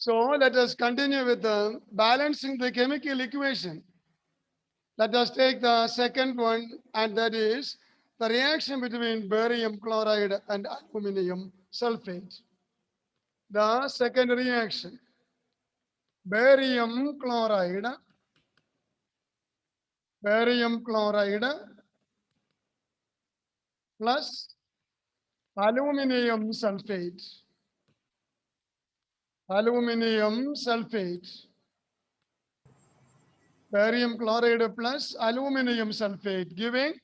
So let us continue with balancing the chemical equation. Let us take the second one, and that is the reaction between barium chloride and aluminum sulfate. The second reaction, barium chloride, plus aluminum sulfate, aluminum sulfate, barium chloride plus aluminum sulfate, giving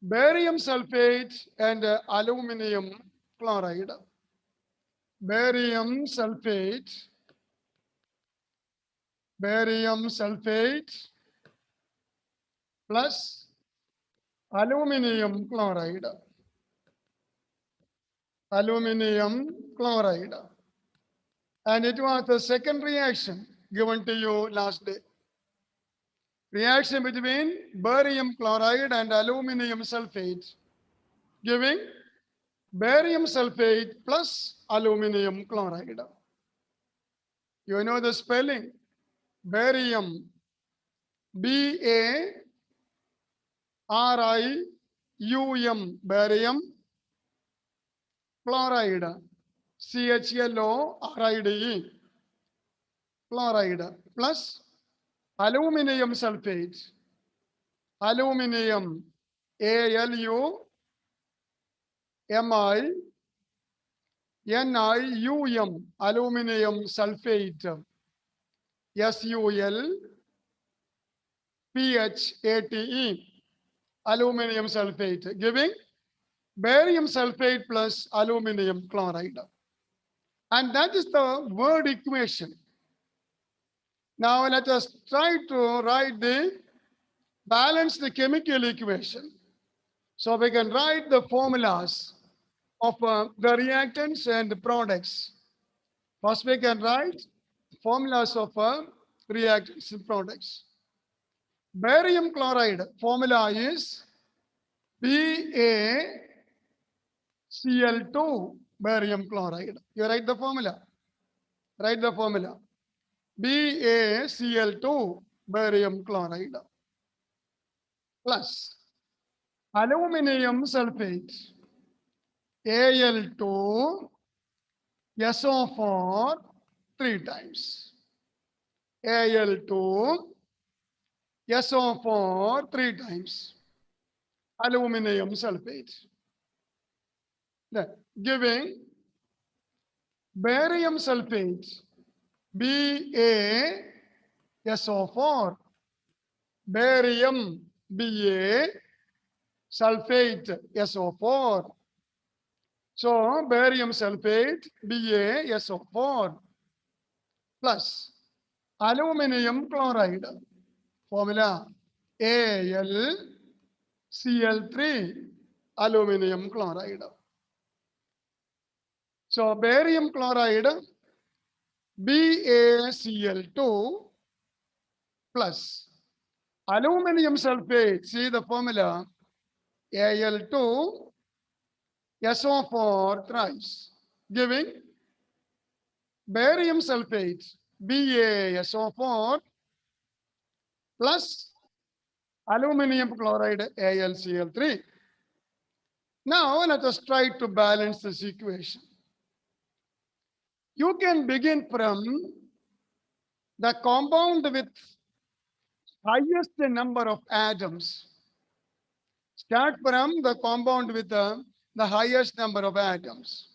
barium sulfate and aluminum chloride. Barium sulfate, barium sulfate plus aluminum chloride, aluminum chloride. And it was the second reaction given to you last day. Reaction between barium chloride and aluminum sulfate, giving barium sulfate plus aluminum chloride. You know the spelling. Barium, B-A-R-I-U-M, barium, chloride, CHLORIDE, chloride, plus aluminum sulfate, aluminum, ALUMINIUM, aluminum sulfate, SULPHATE, aluminum sulfate, giving barium sulfate plus aluminum chloride. And that is the word equation. Now let us try to write the balanced chemical equation. So we can write the formulas of the reactants and the products. First we can write formulas of reactants and products. Barium chloride formula is BaCl2, barium chloride. You write the formula. Write the formula. BaCl2, barium chloride, plus aluminum sulfate, Al2, SO4 3 times. Al2, SO4 3 times. Aluminum sulfate. Then giving barium sulfate, BaSO4, barium, Ba, sulfate, SO4. So barium sulfate, BaSO4 plus aluminum chloride. Formula AlCl3, aluminum chloride. So barium chloride, BaCl2 plus aluminum sulfate. See the formula, Al2, SO4 thrice, giving barium sulfate, BaSO4 plus aluminum chloride, AlCl3. Now let us try to balance this equation. You can begin from the compound with highest number of atoms. Start from the compound with the highest number of atoms.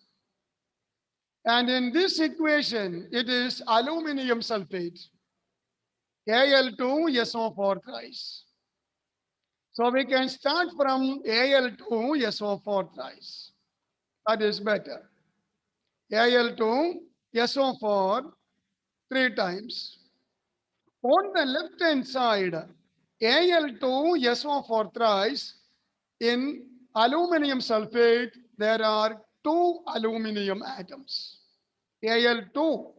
And in this equation, it is aluminum sulfate, Al2SO4 thrice. So we can start from Al2SO4 thrice. That is better. Al2SO4 3 times. On the left hand side, Al2SO4 thrice. In aluminum sulfate, there are 2 aluminum atoms. Al2, 2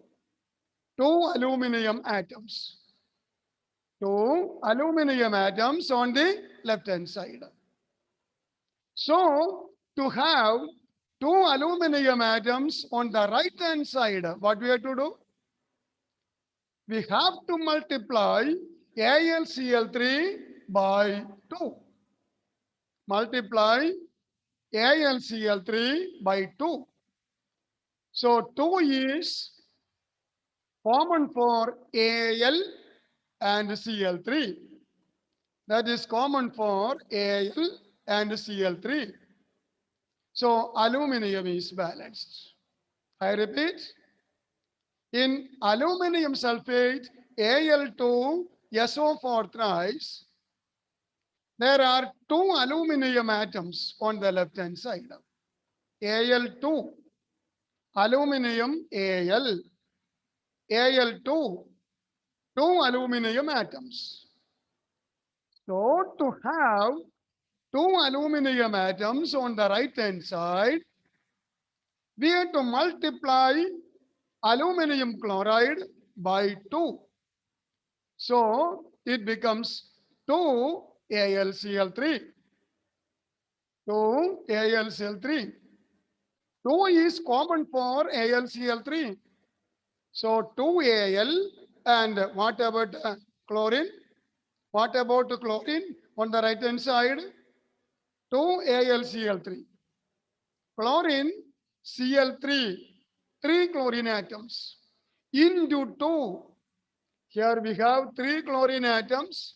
aluminum atoms. 2 aluminum atoms on the left hand side. So to have 2 two aluminum atoms on the right hand side. What we have to do? We have to multiply AlCl3 by 2. Multiply AlCl3 by 2. So 2 is common for Al and Cl3. That is common for Al and Cl3. So aluminum is balanced. I repeat, in aluminum sulfate Al2SO4 thrice, there are two aluminum atoms on the left hand side. Al2, aluminum Al, Al2, two aluminum atoms. So to have two aluminum atoms on the right hand side, we have to multiply aluminum chloride by 2. So it becomes 2 AlCl3. 2 AlCl3. 2 is common for AlCl3. So 2Al, and what about chlorine? What about chlorine on the right hand side? 2 AlCl3. Chlorine Cl3, 3 chlorine atoms into 2. Here we have 3 chlorine atoms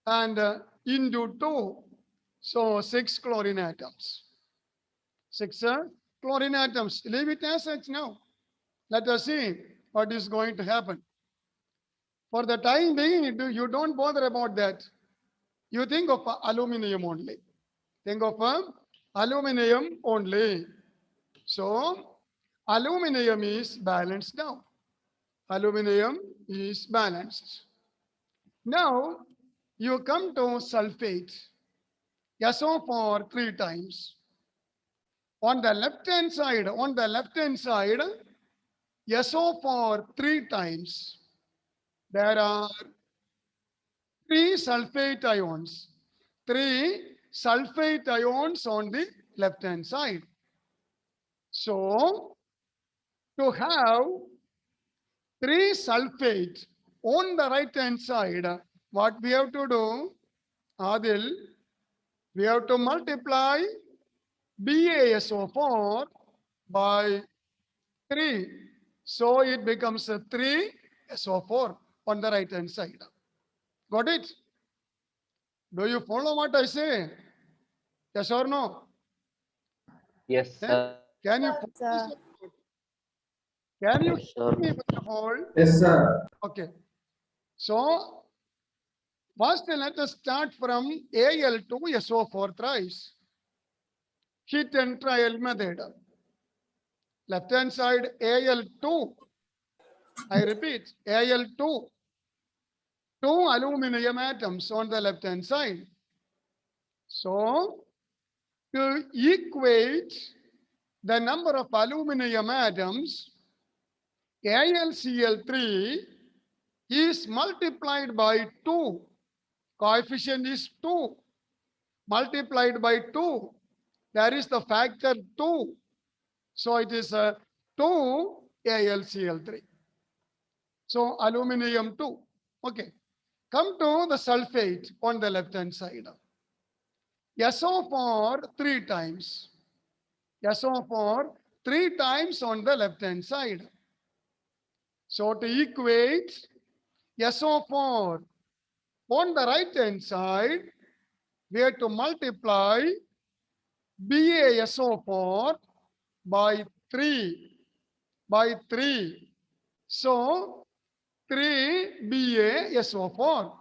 and into 2. So 6 chlorine atoms. 6 chlorine atoms. Leave it as such now. Let us see what is going to happen. For the time being, you don't bother about that. You think of aluminum only. Think of aluminum only. So aluminum is balanced now. Aluminum is balanced. Now you come to sulfate. SO4 3 times. On the left hand side, SO4 3 times. There are 3 sulfate ions. 3 sulfate ions on the left hand side. So to have 3 sulfate on the right hand side, what we have to do, Adil, we have to multiply BaSO4 by 3. So it becomes a 3SO4 on the right hand side. Got it? Do you follow what I say? Yes or no? Yes, Eh? sir. Can you follow this? Sir. Can you Yes, sir. hear me first of all? Yes, sir. Okay. So first let us start from Al2SO4 thrice. Hit and trial method. Left hand side Al2. I repeat, Al2. 2 aluminum atoms on the left hand side. So to equate the number of aluminum atoms, AlCl3 is multiplied by 2. Coefficient is 2. Multiplied by 2. There is the factor 2. So it is 2 AlCl3. So aluminum 2. Okay. Come to the sulfate on the left hand side. SO4 3 times. SO4 3 times on the left hand side. So to equate SO4 on the right hand side, we have to multiply BaSO4 by 3. By 3. So 3 BaSO4.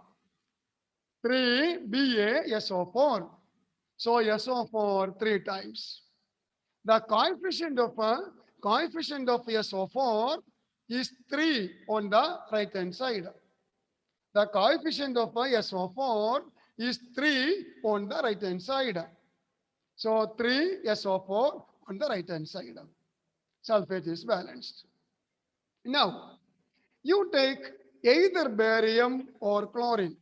3 BaSO4. So SO4 3 times. The coefficient of SO4 is 3 on the right hand side. The coefficient of SO4 is 3 on the right hand side. So 3 SO4 on the right hand side. Sulfate is balanced. Now, you take either barium or chlorine.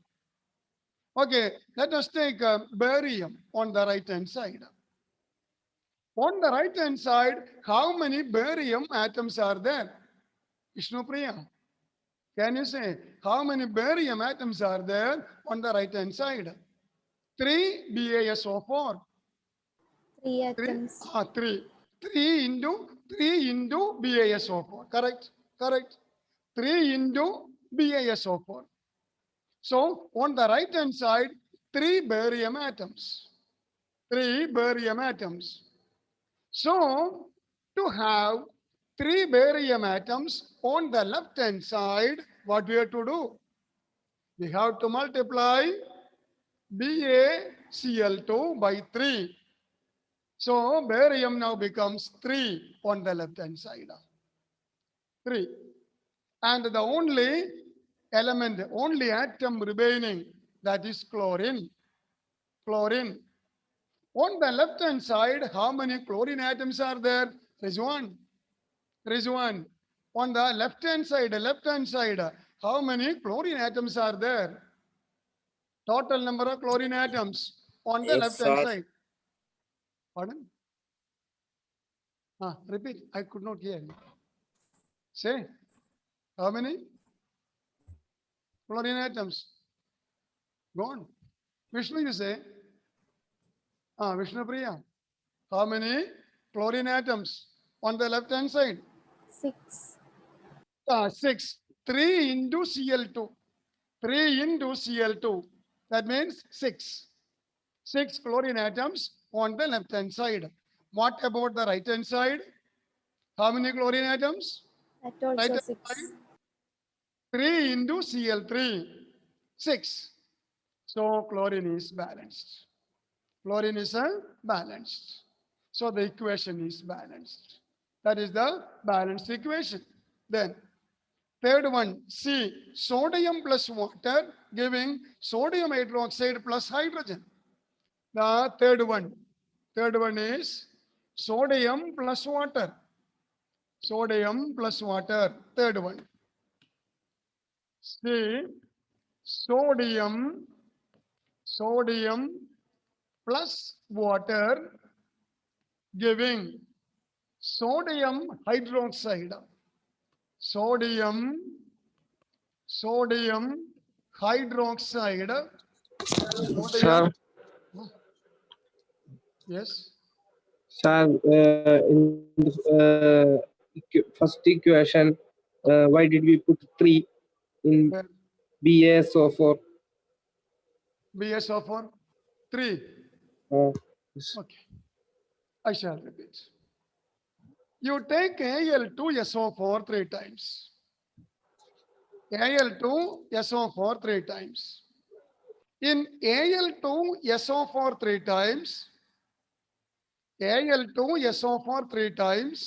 Okay, let us take barium on the right hand side. On the right hand side, how many barium atoms are there? Vishnu Priya, can you say how many barium atoms are there on the right hand side? 3 BaSO4. 3 3, atoms. 3. 3 into BaSO4. Correct? Correct. 3 into BaSO4. So on the right hand side, 3 barium atoms. 3 barium atoms. So to have 3 barium atoms on the left hand side, what we have to do? We have to multiply BaCl2 by 3. So barium now becomes 3 on the left hand side. 3. And the only element, only atom remaining, that is chlorine. Chlorine. On the left hand side, how many chlorine atoms are there? Rizwan. Rizwan. On the left hand side, how many chlorine atoms are there? Total number of chlorine atoms on the Yes, left hand sir. side. Pardon? Repeat. I could not hear you. Say. How many chlorine atoms? Go on. Vishnu, you say. Vishnu Priya. How many chlorine atoms on the left hand side? 6. 6. 3 into Cl2. 3 into Cl2. That means 6. 6 chlorine atoms on the left hand side. What about the right hand side? How many chlorine atoms? That also Right hand 6. side. 3 into Cl3. 6. So chlorine is balanced. Chlorine is balanced. So the equation is balanced. That is the balanced equation. Then third one, C, sodium plus water giving sodium hydroxide plus hydrogen. The third one is sodium plus water. Sodium plus water, third one. C, sodium plus water giving sodium hydroxide. Sodium hydroxide. Sir, Yes. sir, in the first equation, why did we put 3 in BaSO4? BaSO4 3. Yes. Okay. I shall repeat. You take Al2SO4 3 times. Al2SO4 3 times. In Al2SO4 3 times, Al2SO4 3 times,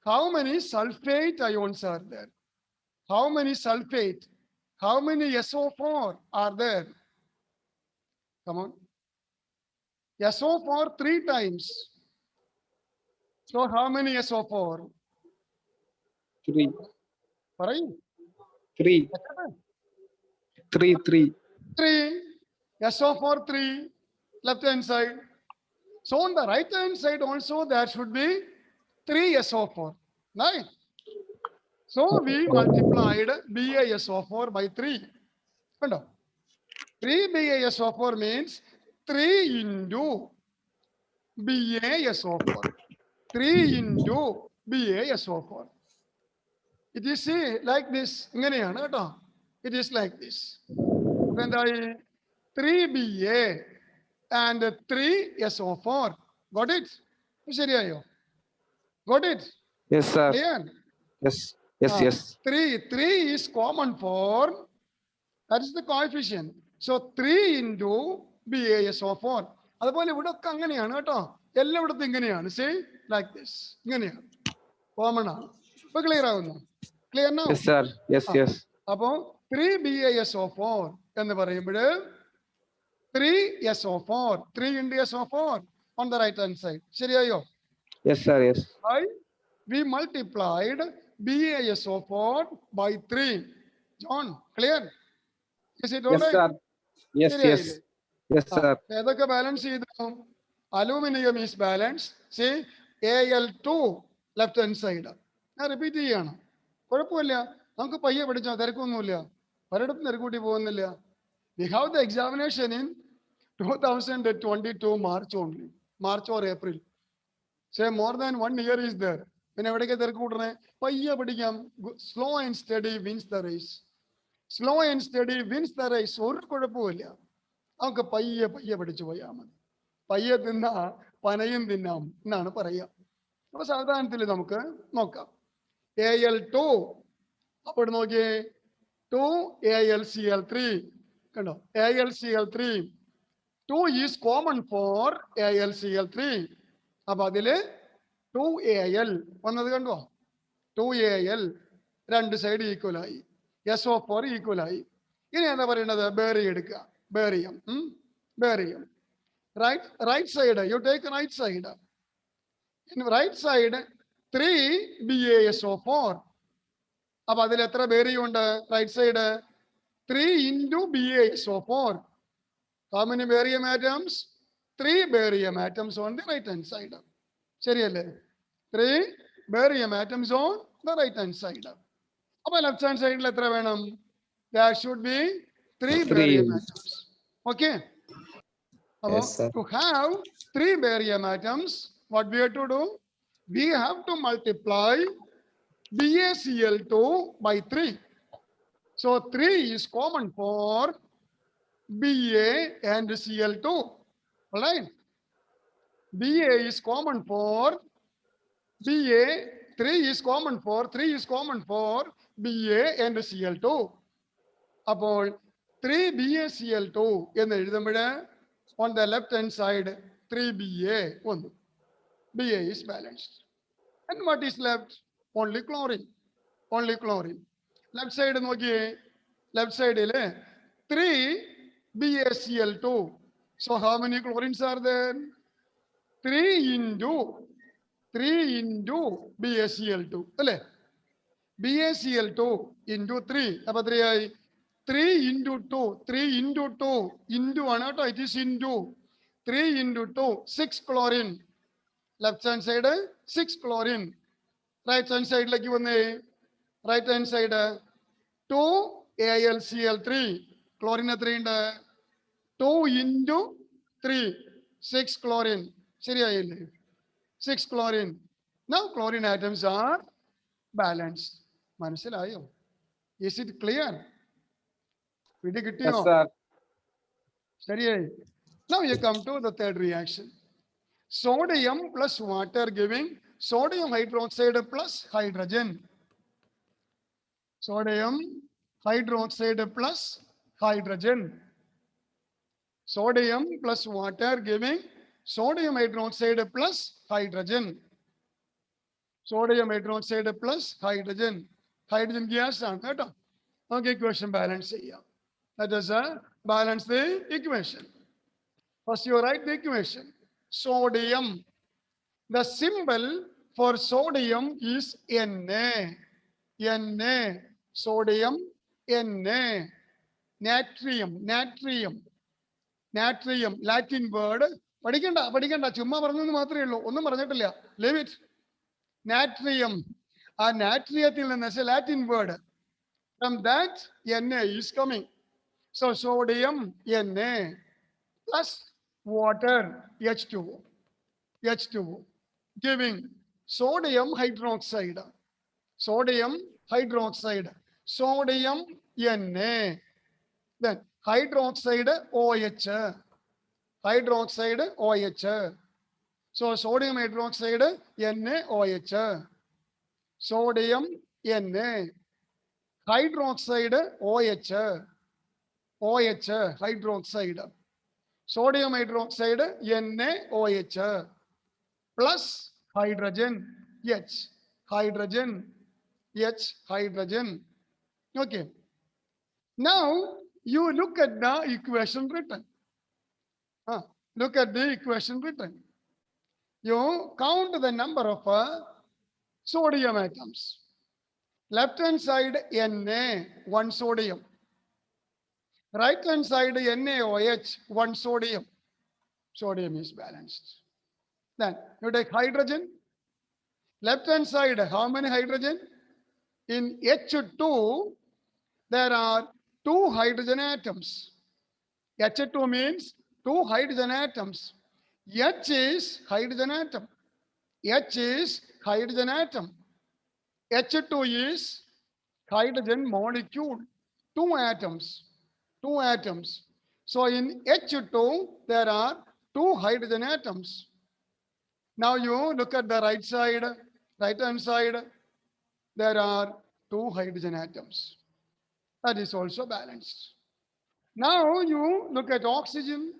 how many sulfate ions are there? How many sulfate? How many SO4 are there? Come on. SO4 3 times. So how many SO4? 3. Parayyu. 3. 3. 3. 3. SO4 3. Left hand side. So on the right hand side also there should be 3 SO4. Right? So we multiplied BaSO4 by 3. 3 BaSO4 means 3 into BaSO4. 3 into BaSO4. It is like this. ഇങ്ങനെയാണ് കേട്ടോ. It is like this. അപ്പൊ എന്തായി 3BA and 3SO4. Got it? ശരിയായോ? Got it? Yes, sir. Clear? Yes. Yes, yes. 3 is common for, that is the coefficient. So 3 into BaSO4. അതുപോലെ ഇവിടെ ഒക്കെ അങ്ങനെയാണ് കേട്ടോ. എല്ലായിടത്തും ഇങ്ങനെയാണ്. See, like this. ഇങ്ങനെയാണ്. കോമൺ ആണ്. ഇപ്പൊ ക്ലിയർ ആവുന്നു? Clear no? Yes, sir. Yes, yes. അപ്പോ 3 BaSO4 എന്ന് പറയുമ്പോൾ 3SO4, 3 into SO4 on the right hand side. ശരിയായോ? Yes, sir. Yes. We multiplied BaSO4 by 3. John, clear? Is it all Yes, right? sir. Yes, yes. Yes, sir. ഏതൊക്കെ balance ചെയ്തു? Aluminum is balanced. See, Al2 left hand side. ഞാൻ repeat ചെയ്യാണ്, കുഴപ്പമില്ല, നമുക്ക് പയ്യെ പഠിച്ചോ, തിരക്കൊന്നുമില്ല, പലയിടത്തും തിരക്കൂട്ടി പോകുന്നില്ല. We have the examination in 2022 March only, March or April. Say more than 1 year is there. പിന്നെ എവിടേക്ക് തിരക്ക് കൂട്ടണേ? പയ്യെ പഠിക്കാം. Slow and steady wins the race. Slow and steady wins the race. ഒരു കുഴപ്പമില്ല, നമുക്ക് പയ്യെ പയ്യെ പഠിച്ചു പോയാൽ മതി. പയ്യെ തിന്നാ പനയും തിന്നാം എന്നാണ് പറയുക. അപ്പൊ സാധാരണത്തിൽ നമുക്ക് നോക്കാം. Al2 അപ്പോൾ നോക്കിയേ, 2AlCl3 കണ്ടോ, AlCl3 2 is common for AlCl3. അപ്പൊ അതില് 2Al വന്നത് കണ്ടോ, 2Al രണ്ട് സൈഡ് ഈക്വൽ ആയി, SO4 ഈക്വൽ ആയി. ഇനി എന്താ പറയേണ്ടത്? ബേറിയം എടുക്കുക, barium, barium. Right side, you take right side. In right side 3BaSO4. അപ്പൊ അതിൽ എത്ര ബേറിയം ഉണ്ട്? Right side 3 into BaSO4. How many barium atoms? 3 barium atoms on the right hand side. ശരിയല്ലേ? 3 barium atoms on the right hand side. അപ്പൊ left hand സൈഡിൽ എത്ര വേണം? There should be 3 barium atoms. Okay? അപ്പൊ Yes, sir. to have 3 barium atoms, what we have to do? We have to multiply BaCl2 by 3. So 3 is common for Ba and Cl2. All right? Ba is common for Ba. 3 is common for Ba and Cl2. അപ്പോൾ 3BaCl2 എന്ന് എഴുതുമ്പോൾ on the left hand side 3Ba വന്നു. Ba is balanced. And what is left? Only chlorine. Only chlorine. Left side നോക്കിയേ, left side 3BaCl2. So how many chlorines are there? 3 into BaCl2 അല്ലേ? BaCl2 into 3. അപ്പൊ 3 ആയി. 3 into 2. 3 into 2 into ആണ് കേട്ടോ, it is into. 3 into 2 6 chlorine. Left hand side 6 chlorine. Right hand side like വന്നേ, right hand side 2AlCl3. chlorine എത്രയുണ്ട്? 2 into 3 6 chlorine. ശരിയായില്ലേ? 6 chlorine. Now chlorine atoms are balanced. മനസ്സിലായോ? Is it clear? പിടി കിട്ടിയോ? Yes, sir. ശരിയായി. Now you come to the third reaction. Sodium plus water giving sodium hydroxide plus hydrogen. Sodium hydroxide plus hydrogen. Sodium plus water giving sodium hydroxide plus hydrogen. Sodium hydroxide plus hydrogen. Hydrogen gas ആണ് കേട്ടോ. നമുക്ക് equation balance ചെയ്യാം. Let us balance the equation. First you write the equation. Sodium. The symbol for sodium is Na. Na. Sodium Na. Natrium. Natrium. Natrium. Latin word. പഠിക്കണ്ട ചുമ്മാ പറഞ്ഞെന്ന് മാത്രമേ ഉള്ളൂ, ഒന്നും പറഞ്ഞിട്ടില്ല. Leave it. Natrium. ആ നാട്രിയത്തിൽ നിന്ന് Latin word. From that Na is coming. So sodium Na plus water H2O. H2O giving sodium hydroxide. Sodium hydroxide. Sodium Na. Then hydroxide OH. Hydroxide OH. So sodium hydroxide NaOH. Sodium Na. Hydroxide OH. OH hydroxide. Sodium hydroxide NaOH plus hydrogen H. Hydrogen H. Hydrogen. Okay. Now you look at the equation written. Look at the equation written. You count the number of sodium atoms. Left hand side Na, 1 sodium. Right hand side NaOH, 1 sodium. Sodium is balanced. Then you take hydrogen. Left hand side, how many hydrogen? In H2, there are two hydrogen atoms. H2 means two hydrogen atoms. H is hydrogen atom. H is hydrogen atom. H2 is hydrogen molecule. Two atoms. Two atoms. So in H2, there are two hydrogen atoms. Now you look at the right hand side, there are two hydrogen atoms. That is also balanced. Now you look at oxygen.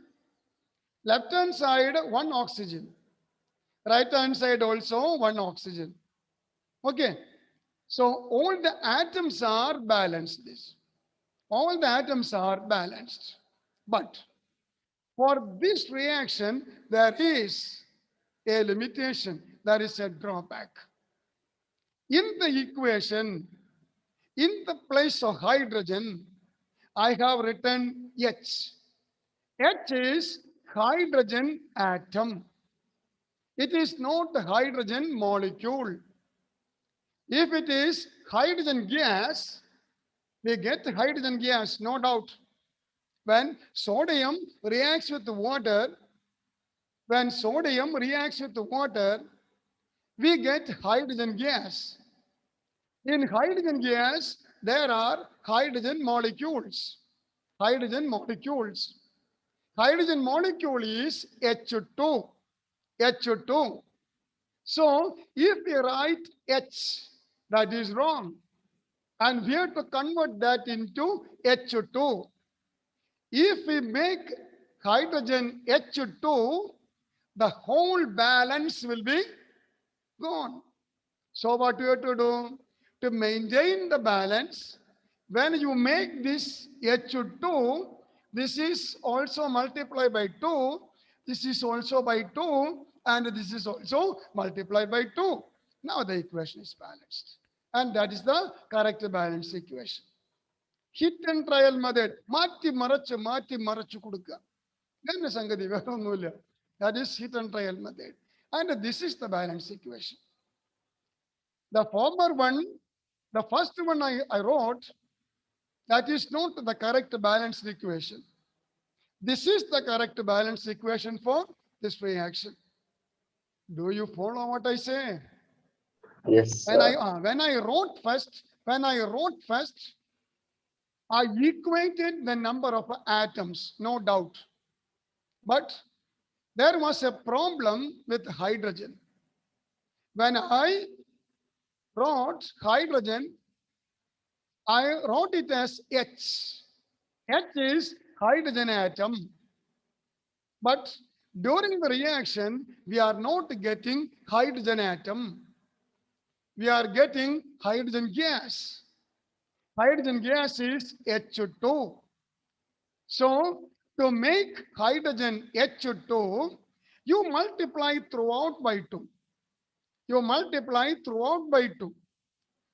Left hand side, one oxygen. Right hand side also one oxygen. Okay. So all the atoms are balanced. All the atoms are balanced. But for this reaction, there is a limitation. There is a drawback. In the equation, in the place of hydrogen, I have written H. H is hydrogen atom. It is not a hydrogen molecule. If it is hydrogen gas, we get hydrogen gas, no doubt. When sodium reacts with water, we get hydrogen gas. In hydrogen gas, there are hydrogen molecules. Hydrogen molecules. Hydrogen molecule is H2. H2. So if we write H, that is wrong. And we have to convert that into H2. If we make hydrogen H2, the whole balance will be gone. So what you have to do? To maintain the balance, when you make this H2, this is also multiplied by 2, this is also by 2, and this is also multiplied by 2. Now the equation is balanced. And that is the correct balance equation. Hit and trial method. Mati marachu kudukka. Then sangati vera onnuilla. That is hit and trial method. And this is the balance equation. The former one, the first one I wrote, that is not the correct balanced equation. This is the correct balanced equation for this reaction. Do you follow what I say? Yes, When sir. when I wrote first, I equated the number of atoms, no doubt. But there was a problem with hydrogen. When I wrote hydrogen, I wrote it as H. H is hydrogen atom. But during the reaction, we are not getting hydrogen atom. We are getting hydrogen gas. Hydrogen gas is H2. So to make hydrogen H2, you multiply throughout by 2. You multiply throughout by 2.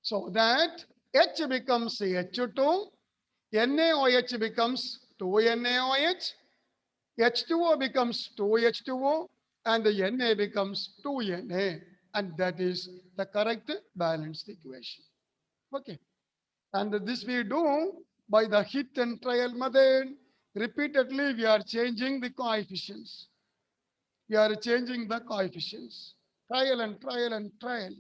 So that H becomes H2, NaOH becomes 2NaOH, H2O becomes 2H2O, and the Na becomes 2Na. And that is the correct balanced equation. Okay. And this we do by the hit and trial method. Repeatedly, we are changing the coefficients. We are changing the coefficients. Trial and trial and trial.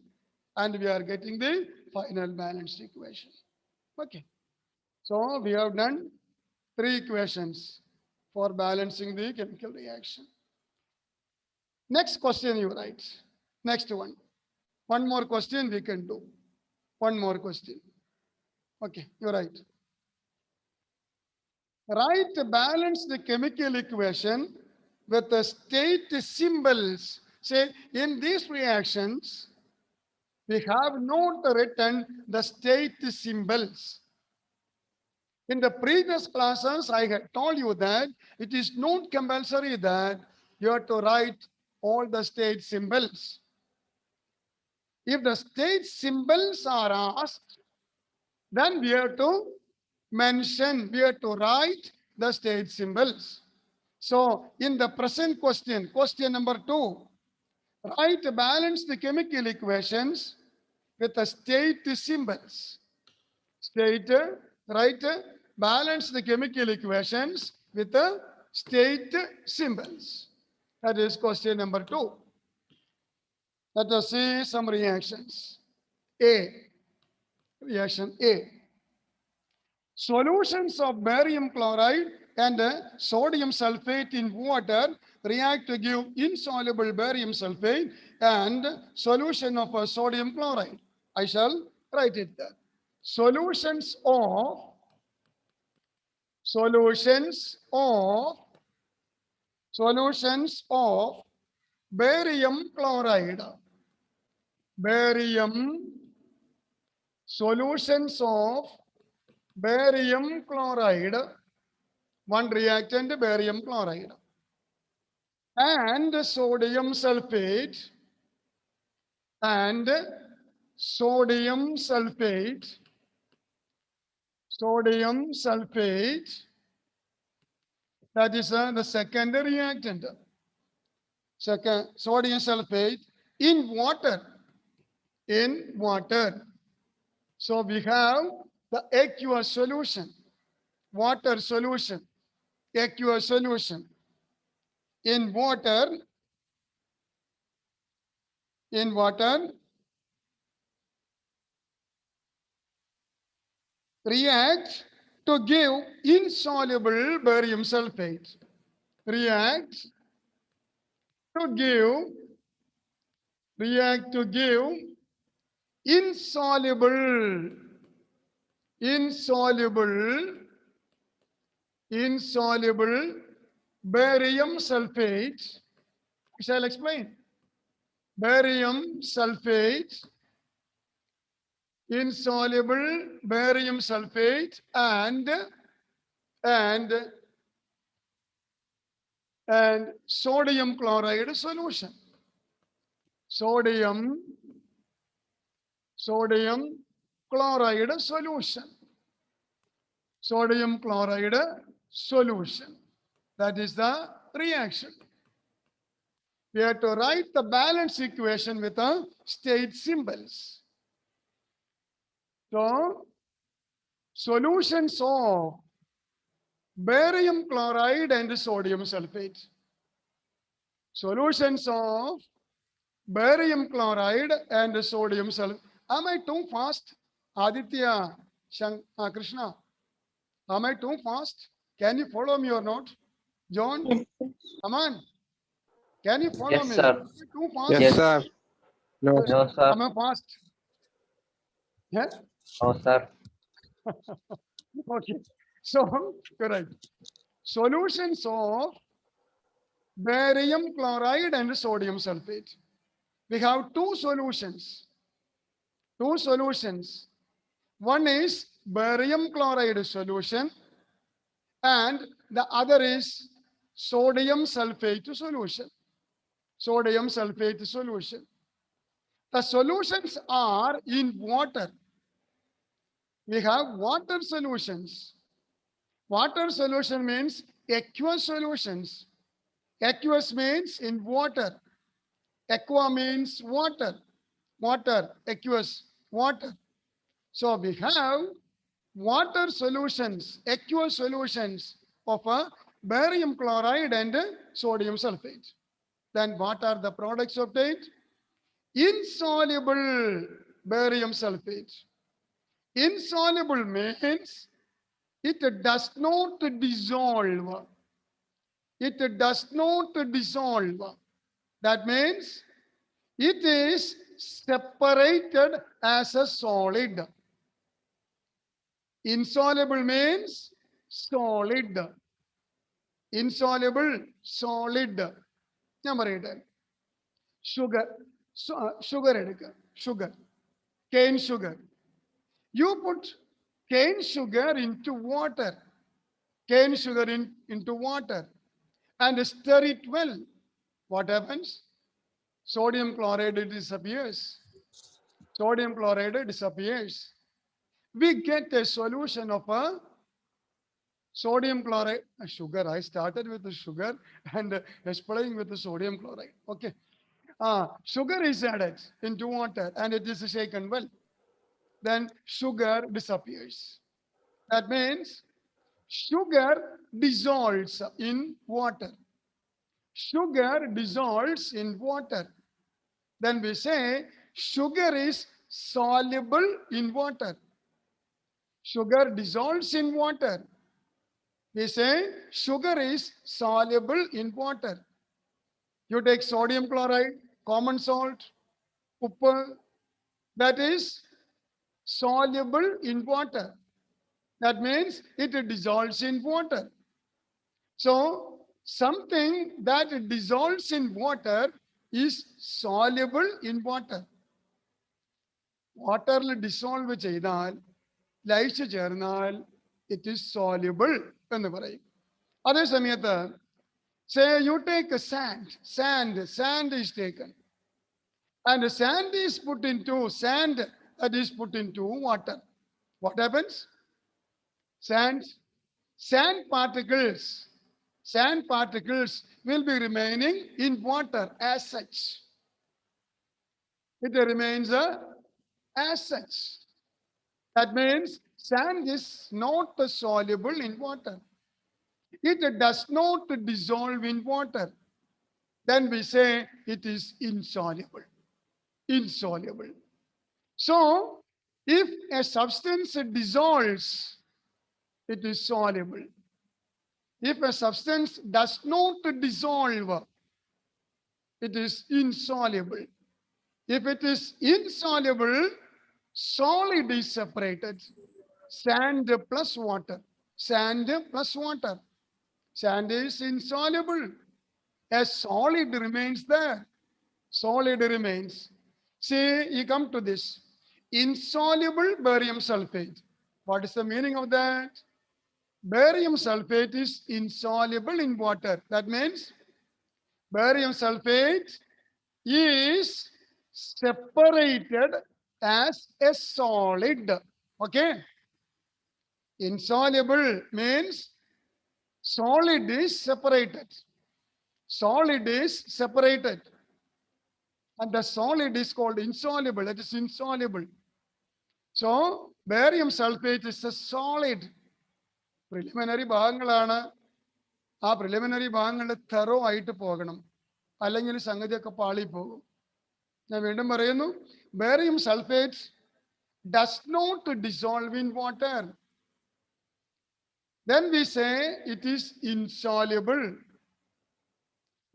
And we are getting the final balanced equation. Okay. So we have done 3 equations for balancing the chemical reaction. Next question you write. Next one. One more question we can do. One more question. Okay, you're right. Write balance the chemical equation with the state symbols. Say in these reactions, we have not written the state symbols. In the previous classes, I had told you that it is not compulsory that you have to write all the state symbols. If the state symbols are asked, then we have to mention, we have to write the state symbols. So in the present question, question number 2, Write, balance the chemical equations with the state symbols. State, write, balance the chemical equations with the state symbols. That is question number 2. Let us see some reactions. A. Reaction A. Solutions of barium chloride and sodium sulfate in water react to give insoluble barium sulfate and solution of sodium chloride. I shall write it there. Solutions of solutions of solutions of barium chloride. Barium solutions of barium chloride, one reactant barium chloride, and sodium sulfate, and sodium sulfate, sodium sulfate, that is the second reactant. Second, sodium sulfate in water, in water. So we have the aqueous solution, water solution, aqueous solution. In water, react to give insoluble barium sulfate. React to give insoluble barium sulfate. I shall explain. Barium sulfate, insoluble barium sulfate, and sodium chloride solution. Sodium chloride solution. Sodium chloride solution. That is the reaction. We have to write the balance equation with the state symbols. So, solutions of barium chloride and sodium sulfate. Solutions of barium chloride and sodium sulfate. Am I too fast? Aditya, Krishna, am I too fast? Can you follow me or not? John, Yes. come on. Can you follow Yes, me? sir. Am I too fast? Yes, Yes. sir. No. No, sir. Am I fast? Yeah? No, sir. Okay. So, correct. Solutions of barium chloride and sodium sulfate. We have two solutions. Two solutions. One is barium chloride solution and the other is sodium sulfate solution. Sodium sulfate solution. The solutions are in water. We have water solutions. Water solution means aqueous solutions. Aqueous means in water. Aqua means water. Water, aqueous, water. So we have water solutions, aqueous solutions of a barium chloride and sodium sulfate. Then what are the products obtained? Insoluble barium sulfate. Insoluble means it does not dissolve. It does not dissolve. That means it is separated as a solid. Insoluble means solid. Insoluble, solid. Number 8. Sugar. Sugar. Cane sugar. You put cane sugar into water. Cane sugar into water and stir it well. What happens? Sodium chloride disappears. Sodium chloride disappears. We get a solution of a sodium chloride, sugar. I started with the sugar and explaining with the sodium chloride. Okay. sugar is added into water and it is shaken well. Then sugar disappears. That means sugar dissolves in water. Sugar dissolves in water. Then we say sugar is soluble in water. Sugar dissolves in water. We say sugar is soluble in water. You take sodium chloride, common salt, uppa, that is soluble in water. That means it dissolves in water. So something that dissolves in water is soluble in water. വാട്ടറിൽ dissolve ചെയ്താൽ ലയിച്ചു ചേർന്നാൽ it is soluble എന്ന് പറയും. അതേ സമയത്ത് say you take a sand is taken and sand is put into sand that is put into water. What happens? Sand particles will be remaining in water as such. It remains as such. That means sand is not soluble in water. It does not dissolve in water. Then we say it is insoluble. Insoluble. So, if a substance dissolves, it is soluble. If a substance does not dissolve, it is insoluble. If it is insoluble, solid is separated. Sand plus water. Sand plus water. Sand is insoluble. A solid remains there. Solid remains. See, you come to this. Insoluble barium sulfate. What is the meaning of that? Barium sulfate is insoluble in water. That means barium sulfate is separated as a solid. Okay? Insoluble means solid is separated. Solid is separated. And the solid is called insoluble. It is insoluble. So, barium sulfate is a solid. Preliminary ഭാഗങ്ങളാണ്. ആ preliminary ഭാഗങ്ങൾ തെറോ ആയിട്ട് പോകണം, അല്ലെങ്കിൽ സംഗതിയൊക്കെ പാളിപ്പോകും. ഞാൻ വീണ്ടും പറയുന്നു, barium sulphate does not dissolve in water. Then we say it is insoluble.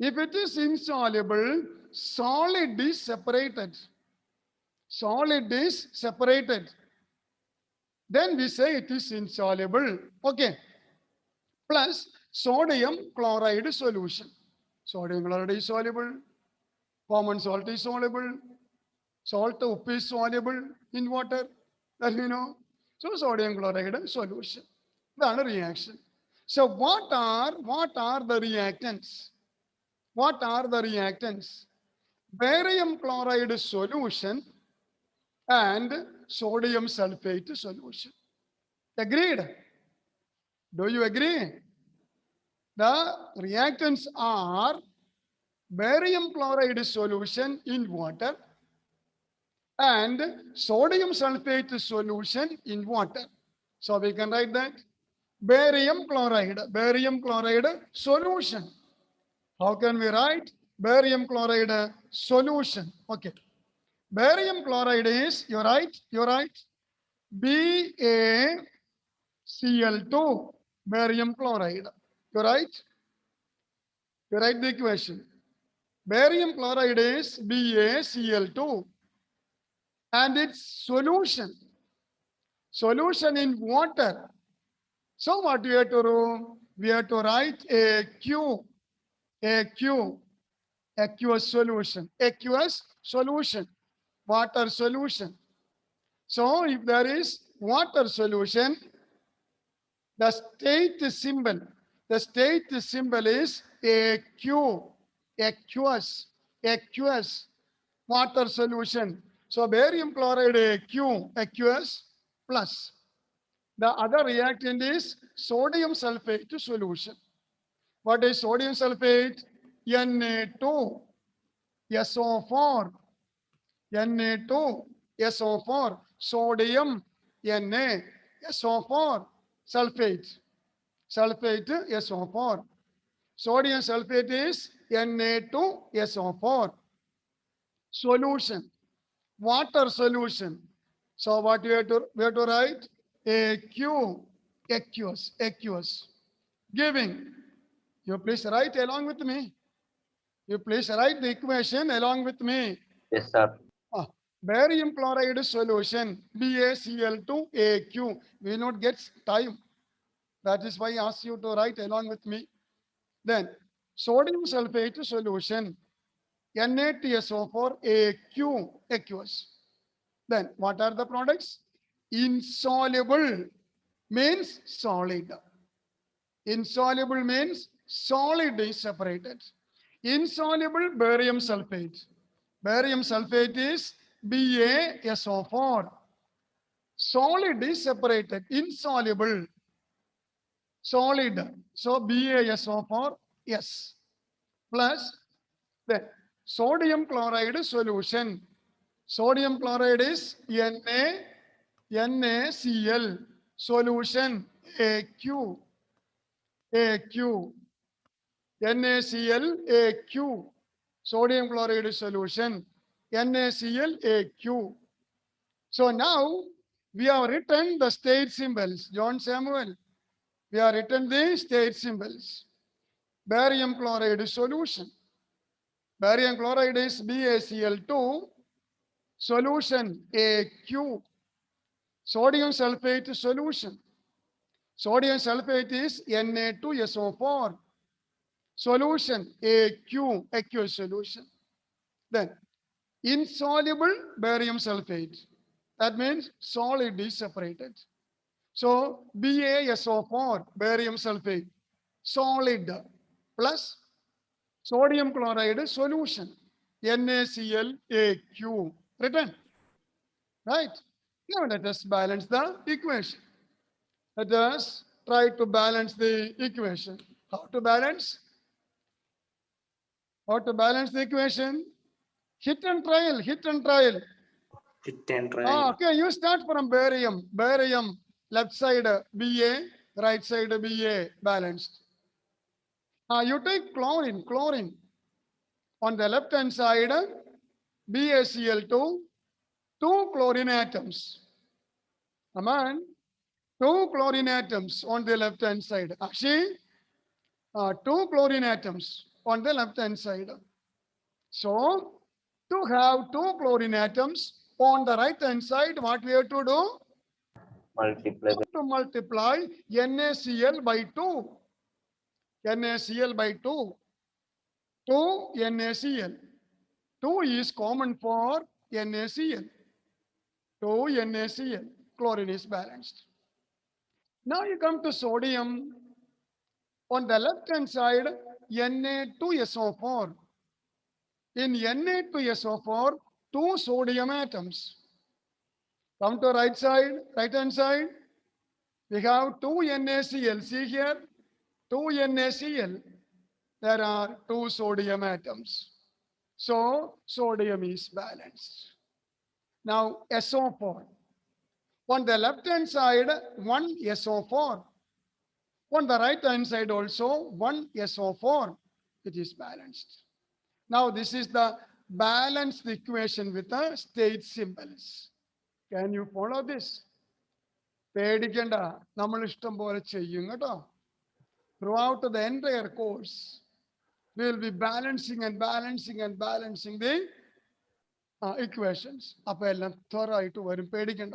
If it is insoluble, solid is separated. Solid is separated. Then we say it is insoluble. Okay. Plus sodium chloride solution. Sodium chloride is soluble. Common salt is soluble. Salt is soluble in water. That you know. So sodium chloride solution. That's a reaction. So what are the reactants? What are the reactants? Barium chloride solution and sodium sulfate solution. Agreed? Do you agree? The reactants are barium chloride solution in water and sodium sulfate solution in water. So we can write that barium chloride solution. How can we write barium chloride solution? Okay. Barium chloride is, you write BaCl2, barium chloride. You write the equation. Barium chloride is BaCl2 and its solution in water. So what we have to do? We have to write aqueous solution, water solution. So if there is water solution, the state symbol is aqueous water solution. So barium chloride aqueous plus. The other reactant is sodium sulfate solution. What is sodium sulfate? Na2. SO4, Na2, SO4, sodium, Na, SO4, sulfate, SO4. Sodium sulfate is Na2SO4. Solution, water solution. So what we have to write? Aqueous. Giving. You please write along with me. You please write the equation along with me. Yes, sir. Barium chloride solution, BaCl2AQ. We will not get time. That is why I ask you to write along with me. Then sodium sulfate solution, Na2SO4AQ, aqueous. Then what are the products? Insoluble means solid. Insoluble means solid is separated. Insoluble barium sulfate. Barium sulfate is BaSO4. Solid is separated. Insoluble. Solid. So BaSO4, yes. Plus then sodium chloride solution. Sodium chloride is NaCl. Solution AQ. NaCl. Sodium chloride solution. NaCl. So now we have written the state symbols. John Samuel, we have written the state symbols. Barium chloride solution. Barium chloride is BaCl2. Solution AQ. Sodium sulfate solution. Sodium sulfate is Na2SO4. Solution AQ, aqueous solution. Then insoluble barium sulfate. That means solid is separated. So BaSO4, barium sulfate, solid plus sodium chloride solution, NaClAQ, written. Right? Now let us balance the equation. Let us try to balance the equation. How to balance? How to balance the equation? Hit and trial. Hit and try. Okay, you start from barium. Barium, left side Ba, right side Ba, balanced. You take chlorine. On the left hand side, BaCl2, 2 chlorine atoms. Come on, 2 chlorine atoms on the left hand side. Actually, 2 chlorine atoms on the left hand side. So, to have 2 chlorine atoms on the right hand side, what we have to do? Multiply. To multiply NaCl by 2. NaCl by 2. 2 NaCl. 2 is common for NaCl. 2 NaCl. Chlorine is balanced. Now you come to sodium. On the left hand side, Na2SO4. In Na2SO4, 2 sodium atoms. Come to right hand side. We have 2 NaCl. See here, 2 NaCl. There are 2 sodium atoms. So sodium is balanced. Now SO4. On the left hand side, 1 SO4. On the right hand side also, 1 SO4. It is balanced. Now this is the balanced equation with the state symbols. Can you follow this? പേടിക്കണ്ട, നമ്മൾ ഇഷ്ടം പോലെ ചെയ്യും കേട്ടോ. Throughout the entire course, we will be balancing the equations. അപ്പൊ എല്ലാം ത്വറായിട്ട് വരും, പേടിക്കണ്ട.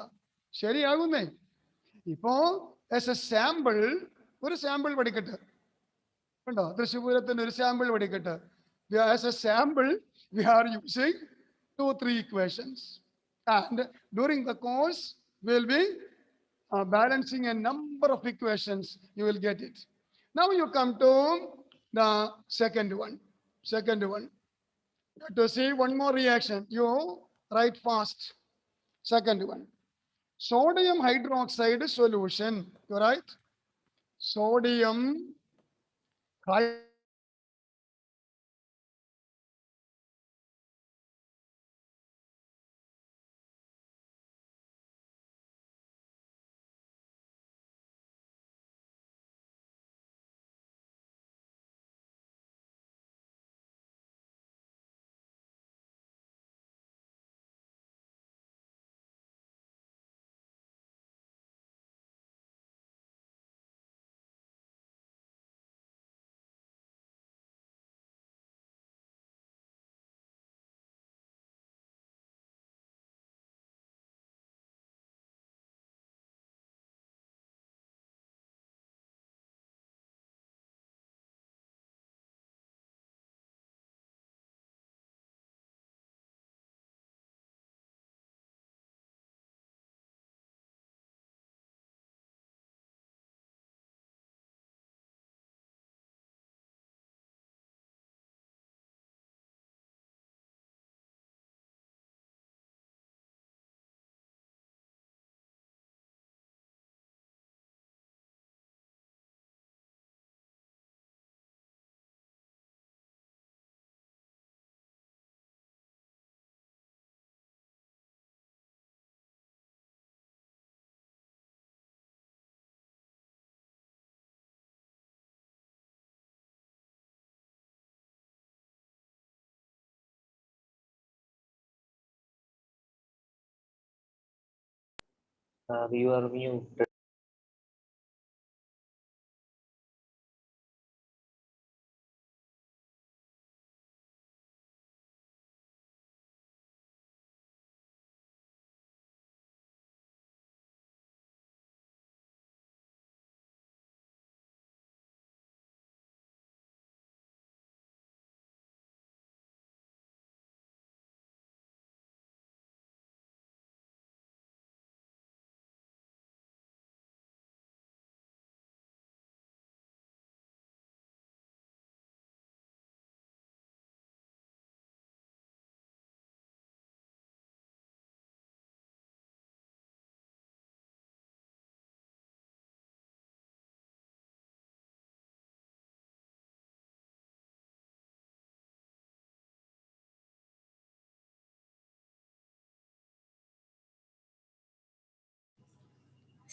ശരിയാകുന്നേ. ഇപ്പോ as a sample, ഒരു സാമ്പിൾ പഠിക്കട്ടെ. കണ്ടോ, തൃശ്ശൂരത്തിന് ഒരു സാമ്പിൾ പഠിക്കട്ടെ. As a sample, we are using 2-3 equations. And during the course, we will be balancing a number of equations. You will get it. Now you come to the second one. To see one more reaction, you write fast. Second one. Sodium hydroxide solution. You write sodium Sir, you are muted.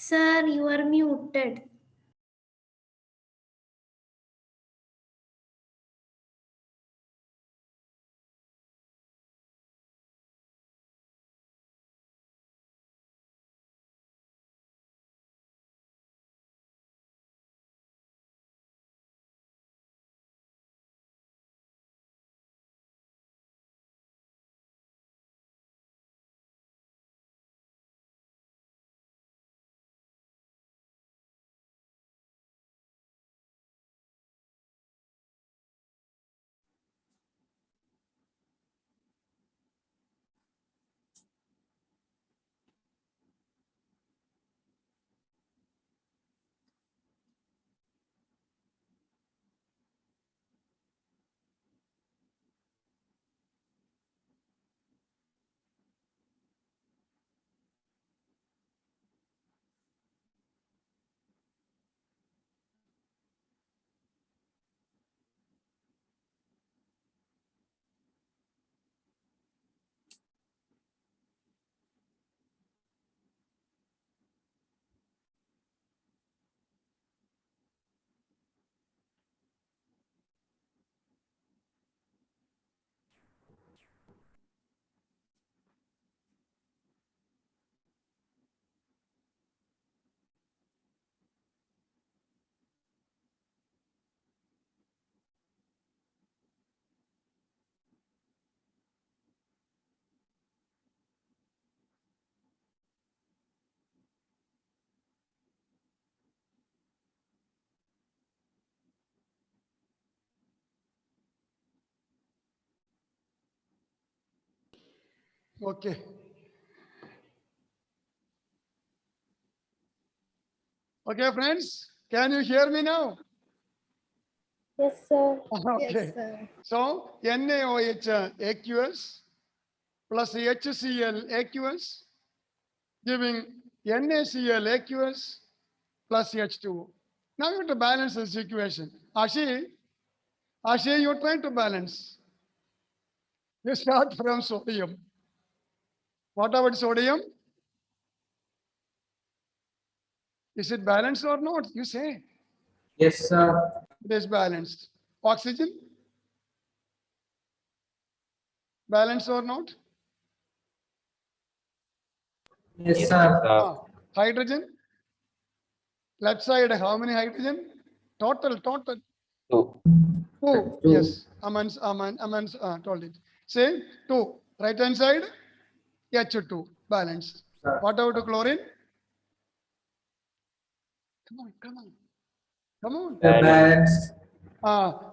Sir, you are muted. Okay. Okay, friends, can you hear me now? Yes, sir. Okay. sir. So NaOH aqueous plus HCl aqueous giving NaCl aqueous plus H2O. Now you have to balance this equation. Ashi, you're trying to balance. You start from sodium. What about sodium? Is it balanced or not? You say Yes, sir. it is balanced. Oxygen, balanced or not? Yes, Yes, sir. sir. Hydrogen, left side, how many hydrogen? Total. 2. Two. Two. Yes, Aman told it. Say 2. Right hand side, H2, balanced. Sir. What about the chlorine? Come on. Balance.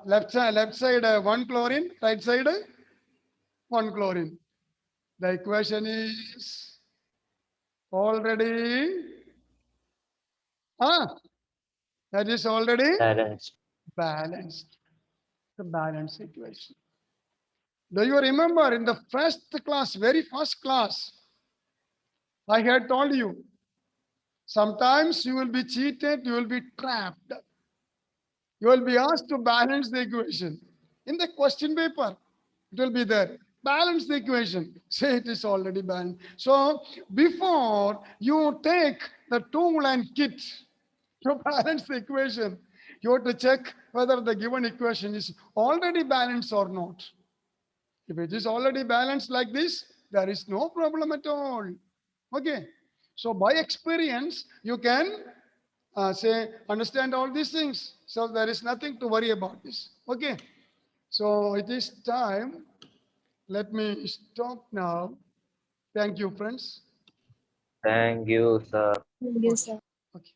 Left side, 1 chlorine, right side, 1 chlorine. The equation is already, that is already Balanced. balanced. The balanced equation. Do you remember in the very first class, I had told you, sometimes you will be cheated, you will be trapped. You will be asked to balance the equation. In the question paper, it will be there. Balance the equation. Say it is already balanced. So before you take the tool and kit to balance the equation, you have to check whether the given equation is already balanced or not. If it is already balanced like this, there is no problem at all. Okay. So by experience, you can say, understand all these things. So there is nothing to worry about this. Okay. So it is time. Let me stop now. Thank you, friends. Thank you, sir. Thank you, sir.